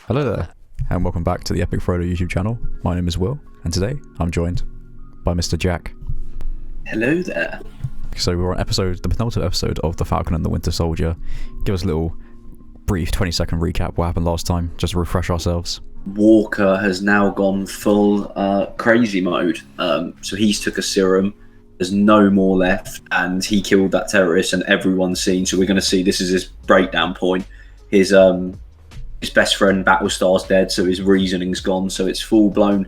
Hello there, and welcome back to the Epic Frodo YouTube channel. My name is Will, and today I'm joined by Mr. Jack. Hello there. So we're on the penultimate episode of The Falcon and the Winter Soldier. Give us a little brief 20-second recap what happened last time, just to refresh ourselves. Walker has now gone full crazy mode. So he's took a serum. There's no more left, and he killed that terrorist, and everyone's seen. So we're going to see this is his breakdown point. His best friend Battlestar's dead, so his reasoning's gone. So it's full blown.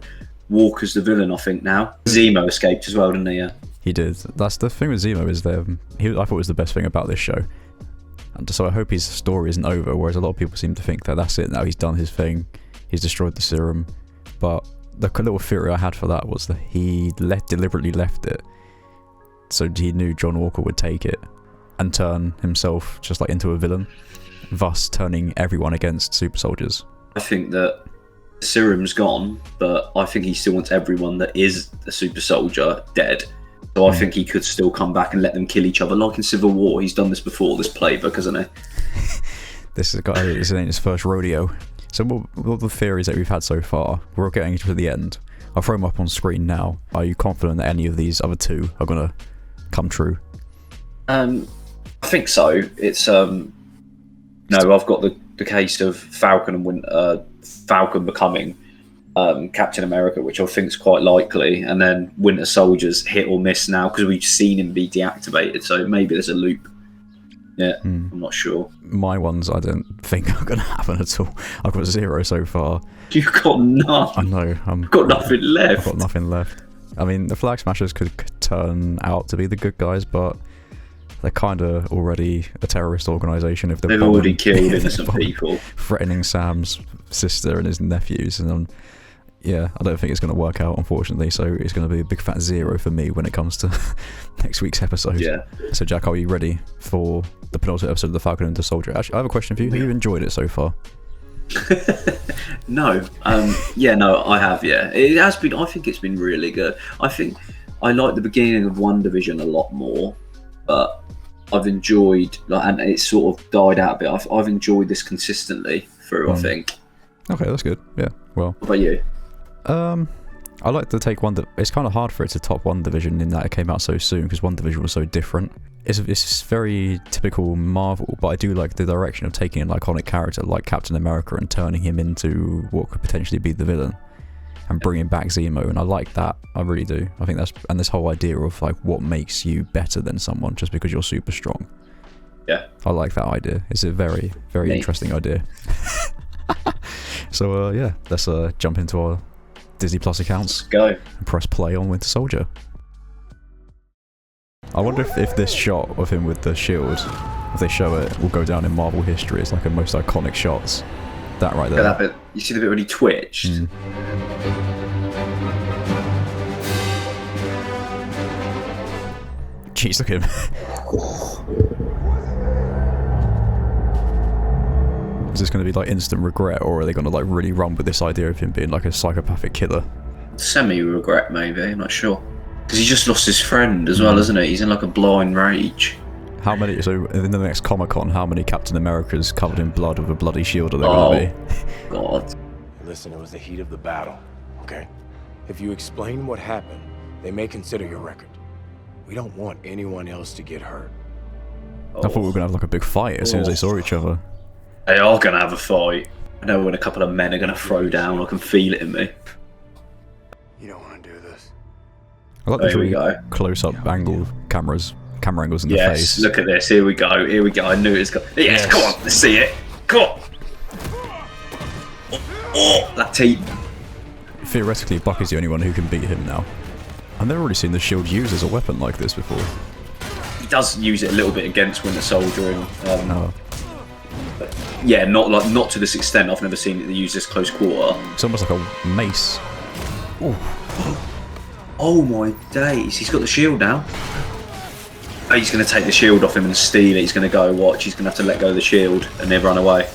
Walker's the villain, I think now. Zemo escaped as well, didn't he? Yeah. He did. That's the thing with Zemo is that I thought was the best thing about this show. And so I hope his story isn't over. Whereas a lot of people seem to think that that's it now. He's done his thing. He's destroyed the serum. But the little theory I had for that was that he deliberately left it, so he knew John Walker would take it and turn himself just like into a villain, thus turning everyone against super soldiers. I think that the serum's gone, but I think he still wants everyone that is a super soldier dead. So I think he could still come back and let them kill each other, like in Civil War. He's done this before, this playbook, hasn't he? This ain't his first rodeo. So what the theories that we've had so far, we're getting to the end. I'll throw them up on screen now. Are you confident that any of these other two are going to come true? I think so. It's no, I've got the case of Falcon and Falcon becoming Captain America, which I think is quite likely, and then Winter Soldier's hit or miss now because we've seen him be deactivated. So maybe there's a loop. Yeah, I'm not sure. My ones I don't think are going to happen at all. I've got 0 so far. You've got none. I know. I've got nothing left. I've got nothing left. I mean, the Flag Smashers could turn out to be the good guys, but they're kind of already a terrorist organisation. If they've already killed innocent people, threatening Sam's sister and his nephews, and yeah, I don't think it's going to work out, unfortunately. So it's going to be a big fat 0 for me when it comes to next week's episode. Yeah. So Jack, are you ready for the penultimate episode of The Falcon and the Soldier? Actually, I have a question for you. Have you enjoyed it so far? No. No, I have. Yeah, it has been. I think it's been really good. I think I like the beginning of WandaVision a lot more, but I've enjoyed, and it's sort of died out a bit. I've enjoyed this consistently through. I think. Okay, that's good. Yeah. Well. What about you? I like to take it's kind of hard for it to top WandaVision in that it came out so soon because WandaVision was so different. It's very typical Marvel, but I do like the direction of taking an iconic character like Captain America and turning him into what could potentially be the villain and bringing back Zemo, and I like that. I really do. I think and this whole idea of like what makes you better than someone just because you're super strong. Yeah. I like that idea. It's a very, very interesting idea. So yeah, let's jump into our Disney Plus accounts. Let's go. And press play on Winter Soldier. I wonder if this shot of him with the shield, if they show it, will go down in Marvel history as like a most iconic shots. That right there. That bit, you see the bit when he twitched? Jeez, look at him. Is this going to be like instant regret, or are they going to like really run with this idea of him being like a psychopathic killer? Semi-regret, maybe. I'm not sure. Because he just lost his friend as well, isn't he? He's in like a blind rage. So in the next Comic-Con, how many Captain Americas covered in blood with a bloody shield are there going to be? God. Listen, it was the heat of the battle, okay? If you explain what happened, they may consider your record. We don't want anyone else to get hurt. I thought we were going to have like a big fight as soon as they saw each other. They are going to have a fight. I know when a couple of men are going to throw down. I can feel it in me. You don't want to do this. I like the really close-up camera angles in the face. Yes, look at this. Here we go. Here we go. I knew it was going. Yes, come on. Let's see it. Come on. Oh, that team. Theoretically, Buck is the only one who can beat him now. I've never really seen the shield used as a weapon like this before. He does use it a little bit against Winter Soldier, and yeah, not to this extent. I've never seen it used this close quarter. It's almost like a mace. Ooh. Oh my days! He's got the shield now. Oh, he's going to take the shield off him and steal it. He's going to go watch. He's going to have to let go of the shield and then run away.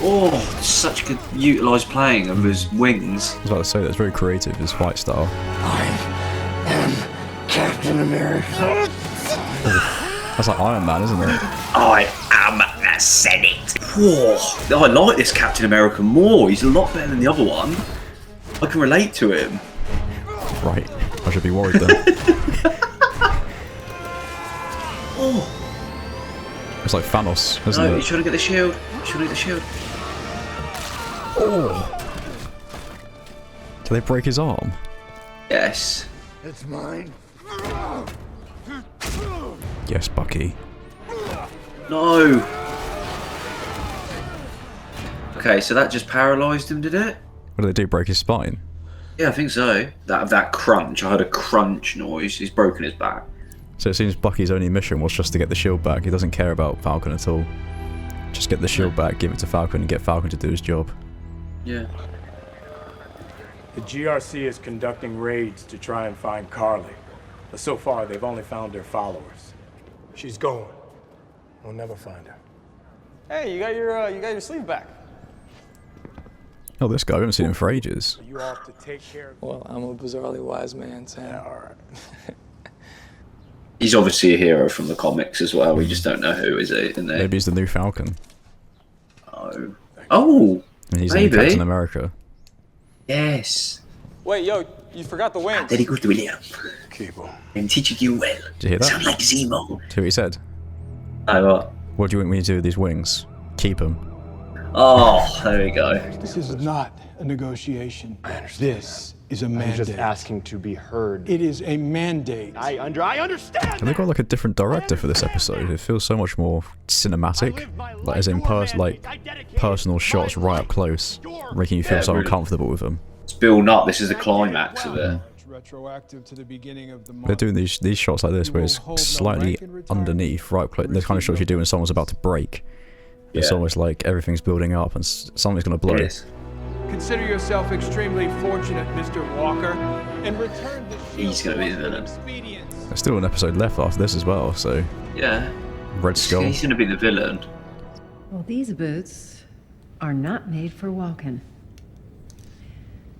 Oh, such good utilised playing of his wings. I was about to say, that's very creative, his fight style. I am Captain America. That's like Iron Man, isn't it? I am the Senate. Whoa. I like this Captain America more. He's a lot better than the other one. I can relate to him. Right. I should be worried then. Oh. It's like Thanos, isn't No, it? he's trying to get the shield. He's trying to get the shield. Oh. Do they break his arm? Yes. It's mine. Yes, Bucky. No. Okay, so that just paralysed him, did it? What do they do? Break his spine? Yeah, I think so. That crunch. I heard a crunch noise. He's broken his back. So it seems Bucky's only mission was just to get the shield back. He doesn't care about Falcon at all. Just get the shield back, give it to Falcon, and get Falcon to do his job. Yeah. The GRC is conducting raids to try and find Carly. But so far, they've only found her followers. She's gone. We'll never find her. Hey, you got your sleeve back. Oh, this guy, I haven't seen him for ages. You all have to take care of... Well, I'm a bizarrely wise man, Sam. Yeah, all right. He's obviously a hero from the comics as well. We just don't know who, is it? Maybe he's the new Falcon. Oh. Oh! And he's the Maybe. new Captain America. Yes. Wait, yo, you forgot the wings. Very good, William. Keep them. I'm teaching you well. Did you hear that? Sound like Zemo. See what he said? Oh, What do you want me to do with these wings? Keep them. oh, there we go. This is not a negotiation. I understand. This is a I'm mandate. just asking to be heard. It is a mandate. I understand. And they got like a different director for this episode. It feels so much more cinematic, like as in personal shots right up close, making you feel Yeah, so really. uncomfortable with them. It's built up. This is the climax of it. It's retroactive to the beginning of the They're month. doing these shots like this, where it's slightly underneath, right close. The kind of shots you do when someone's about to break. It's Yeah. almost like everything's building up and something's gonna blow. It is. Consider yourself extremely fortunate, Mr. Walker, and return the shield. He's gonna be the villain. Expedience. There's still an episode left after this as well, so Yeah. Red Skull. He's gonna be the villain. Well, these boots are not made for walking.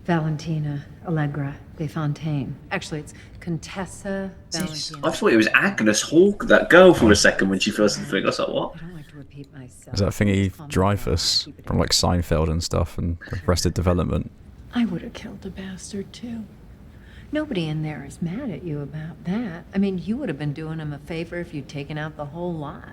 Valentina Allegra de Fontaine. Actually, it's Contessa Valentina. I thought it was Agnes Hawke, that girl, for a second when she first did the thing. I was like, what? I don't like to repeat myself. Is that thingy Dreyfus from like Seinfeld and stuff and Arrested Development? I would have killed a bastard too. Nobody in there is mad at you about that. I mean, you would have been doing him a favor if you'd taken out the whole lot.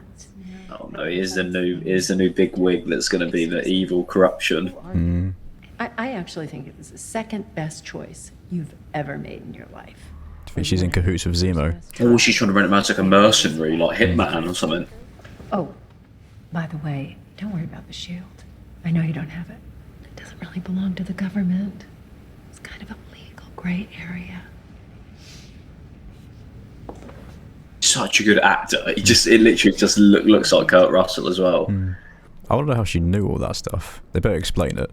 Oh no, he is the new big wig that's gonna be the evil corruption. I actually think it was the second best choice you've ever made in your life. I think she's in cahoots with Zemo. Or she's trying to run it around as like a mercenary, like Hitman or something. Oh, by the way, don't worry about the shield. I know you don't have it. It doesn't really belong to the government. It's kind of a legal gray area. Such a good actor. It literally just looks like Kurt Russell as well. I want to know how she knew all that stuff. They better explain it.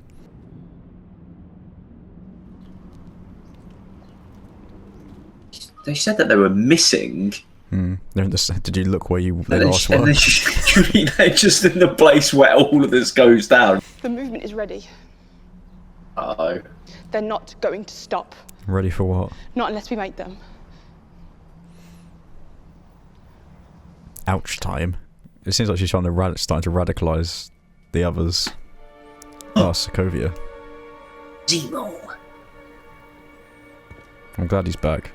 They said that they were missing. Did you look where they And then, last and were? then they're just in the place where all of this goes down. The movement is ready. Uh-oh. They're not going to stop. Ready for what? Not unless we make them. Ouch time. It seems like she's starting to radicalize the others. Oh, Sokovia. Zemo. I'm glad he's back.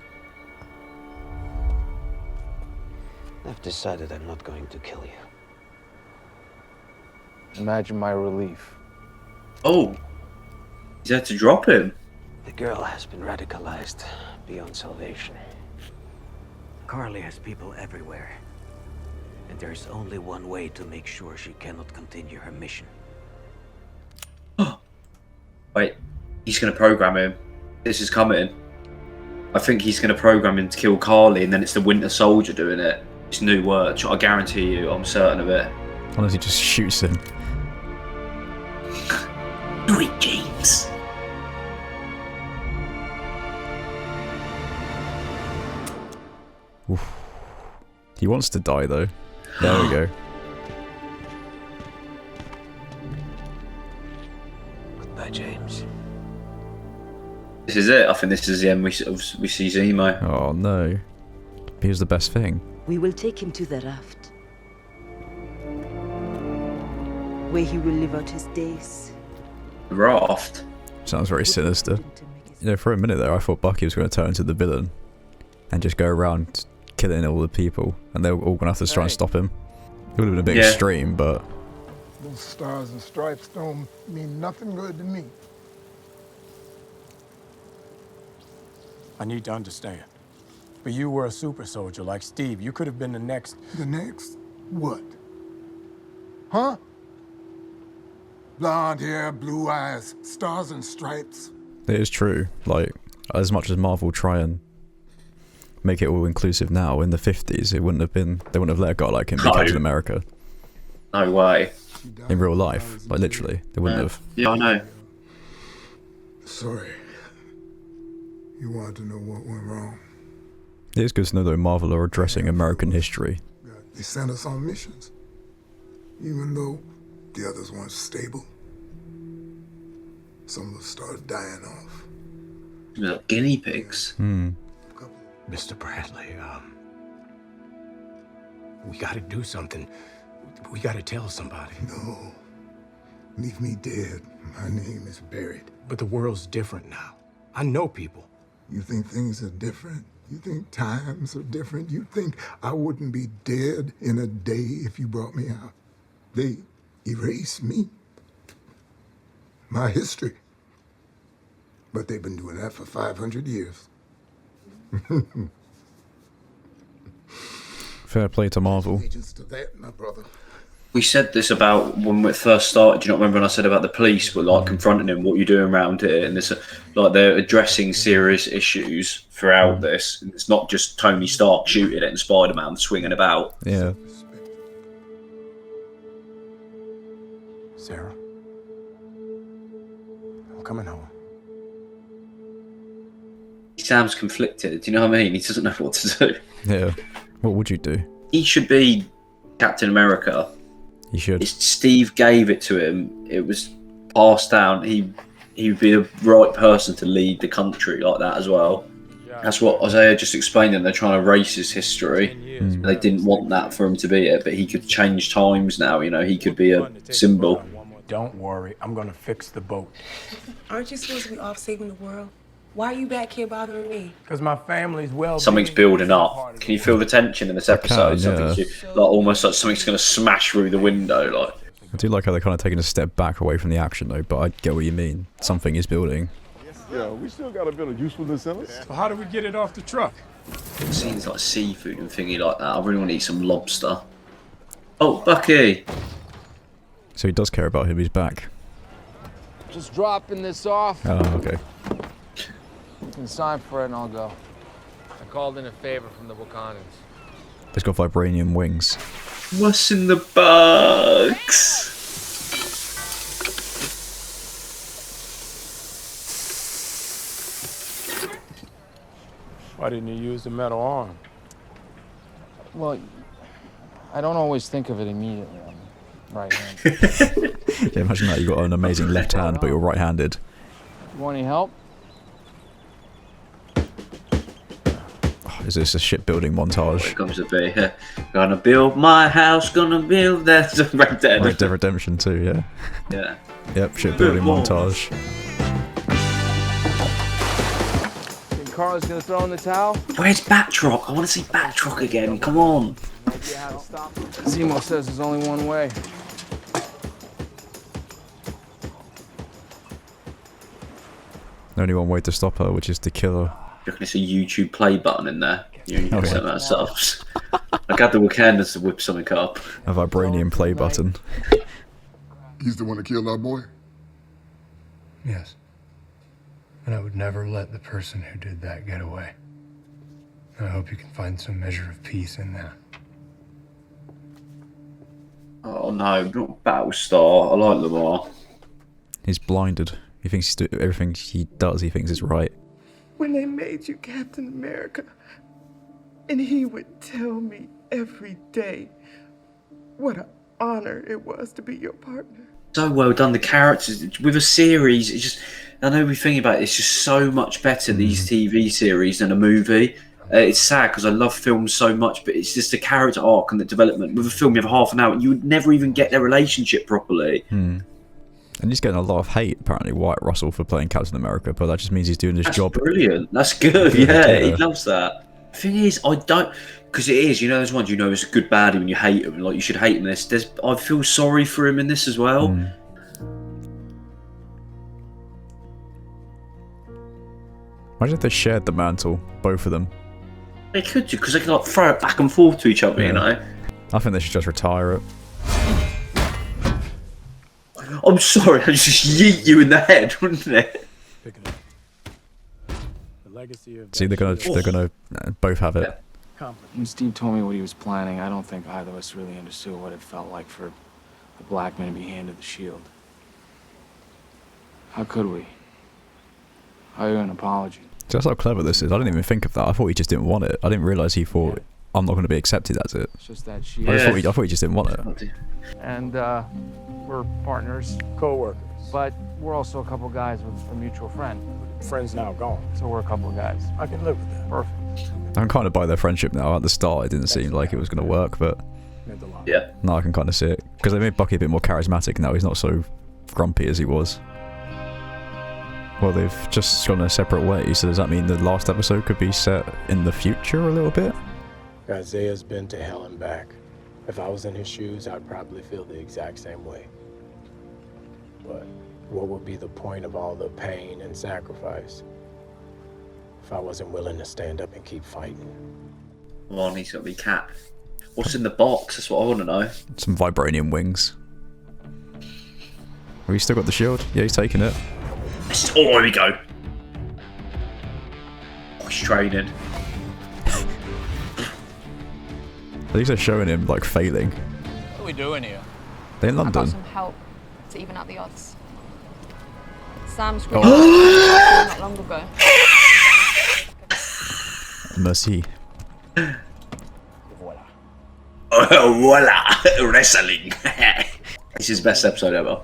I've decided I'm not going to kill you. Imagine my relief. Oh. He's had to drop him. The girl has been radicalized beyond salvation. Carly has people everywhere. And there's only one way to make sure she cannot continue her mission. Wait. He's going to program him. This is coming. I think he's going to program him to kill Carly, and then it's the Winter Soldier doing it. It's new work. I guarantee you. I'm certain of it. Unless he just shoots him. Do it, James. Oof. He wants to die though. There we go. Goodbye, James. This is it. I think this is the end we see Zemo. Oh no. He was the best thing. We will take him to the raft, where he will live out his days. Raft. Sounds very sinister. You know, for a minute there, I thought Bucky was going to turn into the villain and just go around killing all the people, and they were all going to have to try and stop him. It would have been a bit extreme, but... Those stars and stripes don't mean nothing good to me. I need to understand. But you were a super soldier like Steve. You could have been the next... The next? What? Huh? Blonde hair, blue eyes, stars and stripes. It is true. Like, as much as Marvel try and make it all inclusive now, in the 50s, it wouldn't have been... They wouldn't have let a guy like him be Captain America. No way. In real life. Like, literally. They wouldn't have. Yeah, I know. Sorry. You wanted to know what went wrong. It is good to know that Marvel are addressing American history. They sent us on missions, even though the others weren't stable. Some of us started dying off. Like guinea pigs. Mr. Bradley, we gotta do something. We gotta tell somebody. No. Leave me dead. My name is buried. But the world's different now. I know people. You think things are different? You think times are different? You think I wouldn't be dead in a day if you brought me out? They erased me. My history. But they've been doing that for 500 years. Fair play to Marvel. Agents to that, my brother. We said this about when we first started. Do you not remember when I said about the police were like confronting him, what are you doing around here? And this, like, they're addressing serious issues throughout this. And it's not just Tony Stark shooting it and Spider-Man swinging about. Yeah. Sarah, I'm coming home. Sam's conflicted. Do you know what I mean? He doesn't know what to do. Yeah. What would you do? He should be Captain America. He should. Steve gave it to him. It was passed down. He would be the right person to lead the country like that as well. That's what Isaiah just explained. And they're trying to erase his history. They didn't want that for him to be it, but he could change times now. You know, he could be a symbol. Don't worry, I'm gonna fix the boat. Aren't you supposed to be off saving the world? Why are you back here bothering me? Because my family's well. Something's building up. Can you feel the tension in this episode? Yeah. Like almost like something's going to smash through the window. Like I do like how they're kind of taking a step back away from the action, though. But I get what you mean. Something is building. Yeah, we still got a bit of usefulness in us. So how do we get it off the truck? scenes like seafood and thingy like that. I really want to eat some lobster. Oh, Bucky! So he does care about him. He's back. Just dropping this off. Oh, okay. You can sign for it and I'll go. I called in a favor from the Wakandans. He's got vibranium wings. What's in the box? Why didn't you use the metal arm? Well, I don't always think of it immediately. I'm right-handed. Yeah, imagine that. You got an amazing left hand, but you're right-handed. You want any help? Oh, is this a shipbuilding montage? Here comes a bit here. Gonna build my house, gonna build that. Red Dead. Red Dead Redemption 2, yeah. Yeah. Yep, shipbuilding montage. Think Carl's gonna throw in the towel? Where's Batroc? I want to see Batroc again. Come on. Zemo says there's only one way. Only one way to stop her, which is to kill her. You reckon it's a YouTube play button in there? You can Oh, set yeah. that stuff. I got the Wakandans to whip something up. A vibranium play button. He's the one that killed our boy? Yes. And I would never let the person who did that get away. I hope you can find some measure of peace in that. Oh no, not Battlestar. I like Lamar. He's blinded. He thinks everything he does, he thinks is right. When they made you Captain America, and he would tell me every day what an honor it was to be your partner. So well done. The characters with a series. It's just, I know we think about it. It's just so much better these TV series than a movie. It's sad because I love films so much, but it's just the character arc and the development. With a film, you have half an hour, you would never even get their relationship properly. And he's getting a lot of hate, apparently, Wyatt Russell, for playing Captain America, but that just means he's doing his job. Brilliant. That's good. Yeah, he loves that. The thing is, I don't, because it is, you know, there's ones, you know, it's a good baddie when you hate him, like you should hate him in this. I feel sorry for him in this as well. Imagine if they shared the mantle, both of them. They could do, because they can like throw it back and forth to each other, you know. I think they should just retire it. I'm sorry, I just yeet you in the head, wouldn't it? See, they're gonna both have it. When Steve told me what he was planning, I don't think either of us really understood what it felt like for the black man to be handed the shield. How could we? I owe you an apology. So that's how clever this is. I didn't even think of that. I thought he just didn't want it. I didn't realise he thought, I'm not going to be accepted as it. It's just that shield. I thought he just didn't want it. And we're partners. Co-workers. But we're also a couple guys with a mutual friend. Friend's now gone. So we're a couple guys. I can live with that. Perfect. I can kind of buy their friendship now. At the start, it didn't seem like it was going to work, but yeah, now I can kind of see it. Because they made Bucky a bit more charismatic now. He's not so grumpy as he was. Well, they've just gone a separate way, so does that mean the last episode could be set in the future a little bit? Isaiah's been to hell and back. If I was in his shoes, I'd probably feel the exact same way. But what would be the point of all the pain and sacrifice if I wasn't willing to stand up and keep fighting? Well, he's got to be Cap. What's in the box? That's what I want to know. Some vibranium wings. Have you still got the shield? Yeah, he's taking it. Oh, here we go. Oh, he's training. At least they're showing him, like, failing. What are we doing here? They're in I got London. some help to even out the odds. Sam screamed not long ago. Merci. Voila! Wrestling. This is the best episode ever.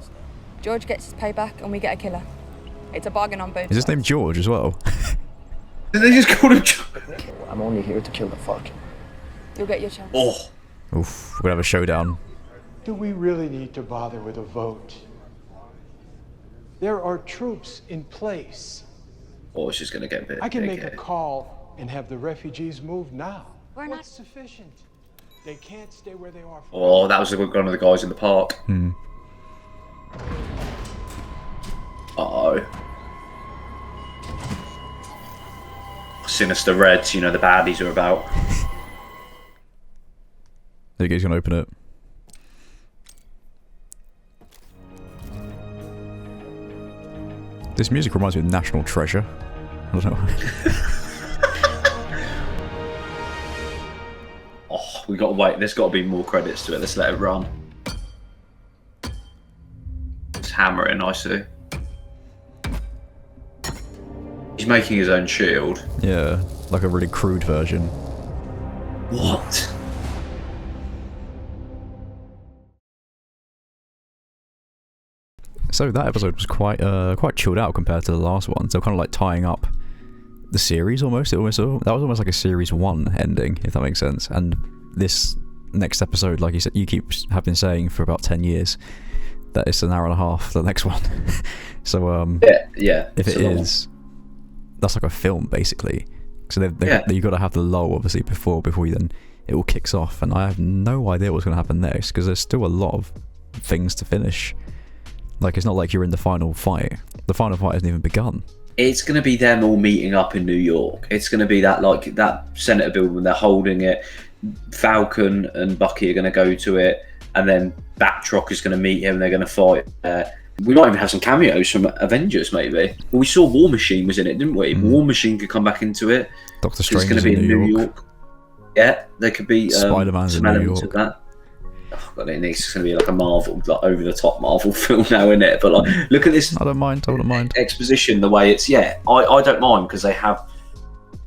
George gets his payback and we get a killer. It's a bargain on both. Is his name George as well? Did they just call him George? I'm only here to kill the Falcon. You'll get your chance. Oh. Oof, we're gonna have a showdown. Do we really need to bother with a vote? There are troops in place. Oh, it's just gonna get a bit. I can big make a here. call and have the refugees moved now. We're not sufficient. They can't stay where they are. Oh, that was one of the guys in the park. Uh-oh. Sinister Reds, you know, the baddies are about. I think he's gonna open it. This music reminds me of National Treasure. I don't know. Oh, we got to wait. There's got to be more credits to it. Let's let it run. It's hammering, I see. He's making his own shield. Yeah, like a really crude version. What? So that episode was quite chilled out compared to the last one. So kind of like tying up the series almost. That was almost like a series 1 ending, if that makes sense. And this next episode, like you said, have been saying for about 10 years that it's an hour and a half. The next one. So yeah. If it is, that's like a film basically. So you've got to have the lull obviously before it all kicks off. And I have no idea what's going to happen next because there's still a lot of things to finish. Like, it's not like you're in the final fight. The final fight hasn't even begun. It's going to be them all meeting up in New York. It's going to be that Senator building, they're holding it. Falcon and Bucky are going to go to it. And then Batroc is going to meet him. They're going to fight. We might even have some cameos from Avengers, maybe. Well, we saw War Machine was in it, didn't we? War Machine could come back into it. Doctor Strange is going to be in New York. Yeah, there could be Spider-Man's some in New elements York. of that. Oh, God, it's going to be like a Marvel, like over-the-top Marvel film now, isn't it? But like, look at this. I don't mind. Exposition, the way it's. Yeah, I don't mind because they have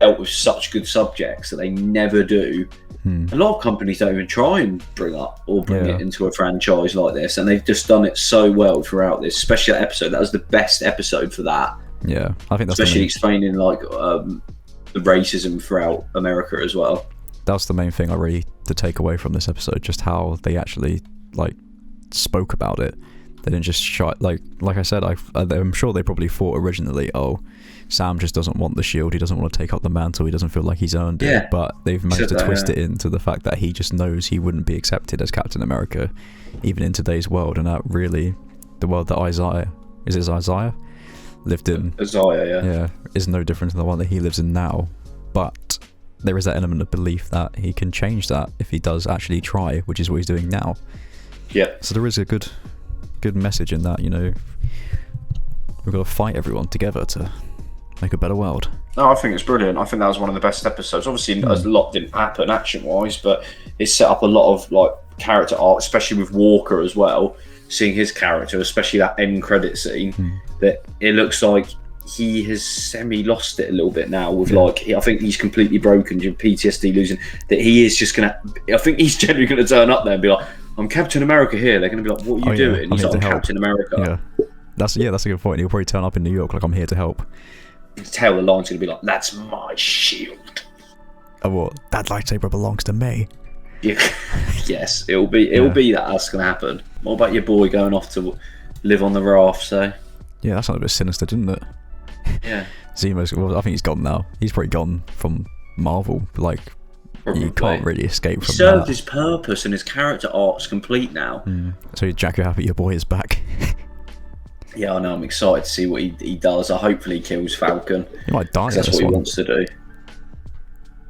dealt with such good subjects that they never do. A lot of companies don't even try and bring it into a franchise like this, and they've just done it so well throughout this, especially that episode. That was the best episode for that. Yeah, I think that's especially explaining like the racism throughout America as well. That's the main thing I really to take away from this episode, just how they actually like spoke about it. They didn't just shut like I said. I'm sure they probably thought originally, oh, Sam just doesn't want the shield. He doesn't want to take up the mantle. He doesn't feel like he's earned it. But they've managed to twist it into the fact that he just knows he wouldn't be accepted as Captain America, even in today's world, and that really, the world that Isaiah lived in. Isaiah, is no different than the one that he lives in now. But there is that element of belief that he can change that if he does actually try, which is what he's doing now. Yeah. So there is a good message in that, you know. We've got to fight everyone together to make a better world. No, I think it's brilliant. I think that was one of the best episodes. Obviously, a lot didn't happen action-wise, but it set up a lot of like character arc, especially with Walker as well. Seeing his character, especially that end credit scene, that it looks like he has semi-lost it a little bit now. With like, I think he's completely broken, PTSD losing. That he is just gonna. I think he's generally gonna turn up there and be like, "I'm Captain America here." They're gonna be like, "What are you doing?" He's like, "I'm Captain America." Yeah, that's a good point. He'll probably turn up in New York like, "I'm here to help." Tell the line's gonna be like, "That's my shield." Oh, what? That lightsaber belongs to me. Yeah. Yes, it'll be that's gonna happen. What about your boy going off to live on the raft? So yeah, that sounded a bit sinister, didn't it? Yeah. Zemo's, well, I think he's gone now. He's probably gone from Marvel. Like, you can't really escape from that. He served his purpose and his character arc's complete now. So Jack, you're happy your boy is back? Yeah, I know. I'm excited to see what he does. I hopefully he kills Falcon. He might die. That's what he wants to do.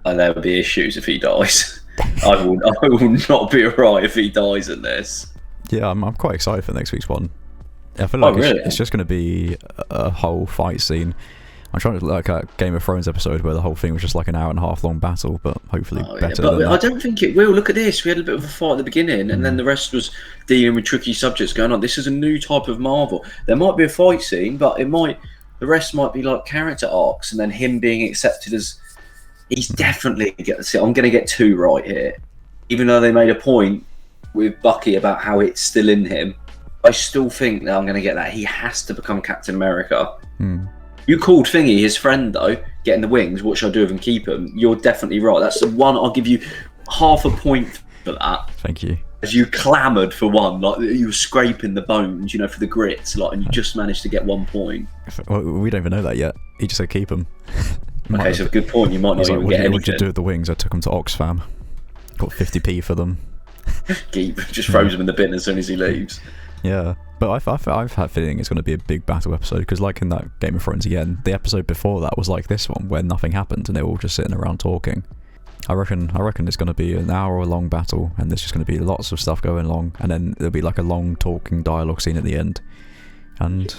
And there will be issues if he dies. I will not be alright if he dies in this. Yeah, I'm quite excited for next week's one. I feel like it's just going to be a whole fight scene. I'm trying to like a Game of Thrones episode where the whole thing was just like an hour and a half long battle, but hopefully better than that. I don't think it will. Look at this. We had a bit of a fight at the beginning, and then the rest was dealing with tricky subjects going on. This is a new type of Marvel. There might be a fight scene, but the rest might be like character arcs, and then him being accepted as. He's definitely I'm going to get 2 right here, even though they made a point with Bucky about how it's still in him. I still think that I'm going to get that. He has to become Captain America. You called Thingy his friend though, getting the wings. What should I do with him? Keep him. You're definitely right. That's the one. I'll give you half a point for that. Thank you. As you clamoured for one, like you were scraping the bones, you know, for the grits, like, and you just managed to get 1 point. Well, we don't even know that yet. He just said keep him. Okay, so good point. You might not even get anything. What did you do with the wings? I took them to Oxfam. Got 50p for them. Just throws them in the bin as soon as he leaves. Yeah, but I've had a feeling it's going to be a big battle episode, because like in that Game of Thrones again, the episode before that was like this one, where nothing happened and they were all just sitting around talking. I reckon it's going to be an hour-long battle, and there's just going to be lots of stuff going along, and then there'll be like a long talking dialogue scene at the end, and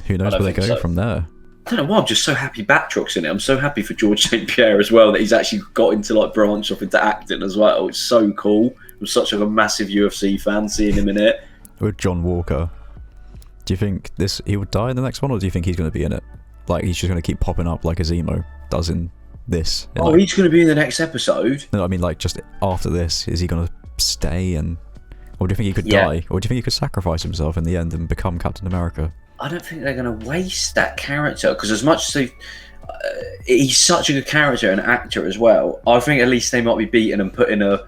who knows where they go from there. I don't know why, I'm just so happy Batrock's in it. I'm so happy for George St. Pierre as well, that he's actually got into like branch off into acting as well. It's so cool. I'm such a massive UFC fan seeing him in it. With John Walker, do you think he would die in the next one, or do you think he's going to be in it? Like he's just going to keep popping up like a Zemo does in this? He's going to be in the next episode. No, I mean like just after this, is he going to stay or do you think he could die, or do you think he could sacrifice himself in the end and become Captain America? I don't think they're going to waste that character, because as much as he's such a good character and actor as well, I think at least they might be beaten and put in a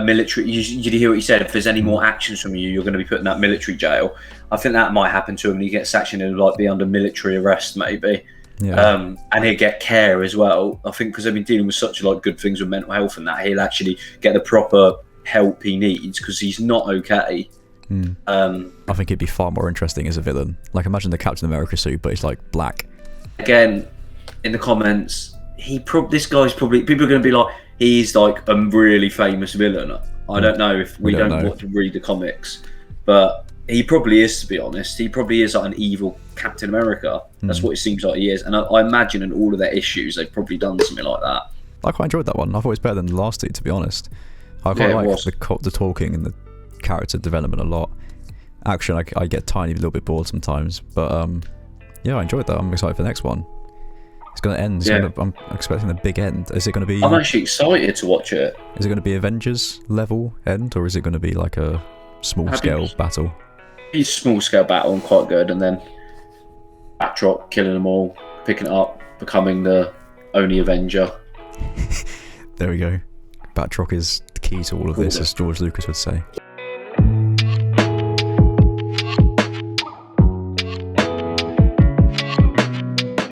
military. Did you hear what he said? If there's any more actions from you, you're going to be put in that military jail. I think that might happen to him, and he gets sacked and like be under military arrest maybe. Yeah. And he'll get care as well. I think because they've been dealing with such like good things with mental health and that, he'll actually get the proper help he needs, because he's not okay. I think he'd be far more interesting as a villain. Like imagine the Captain America suit, but it's like black. Again, in the comments, this guy's probably, people are going to be like, he's like a really famous villain. I don't know if we don't want to read the comics, but he probably is, to be honest. He probably is like an evil Captain America. That's what it seems like he is. And I imagine in all of their issues, they've probably done something like that. I quite enjoyed that one. I thought it was better than the last two, to be honest. I quite like the talking and the character development a lot. Action, I get tiny little bit bored sometimes, but yeah, I enjoyed that. I'm excited for the next one. It's going to end. I'm expecting a big end. Is it going to be? I'm actually excited to watch it. Is it going to be Avengers level end, or is it going to be like a small scale battle? It's a small scale battle and quite good, and then Batroc killing them all, picking it up, becoming the only Avenger. There we go. Batroc is the key to all of this, as George Lucas would say.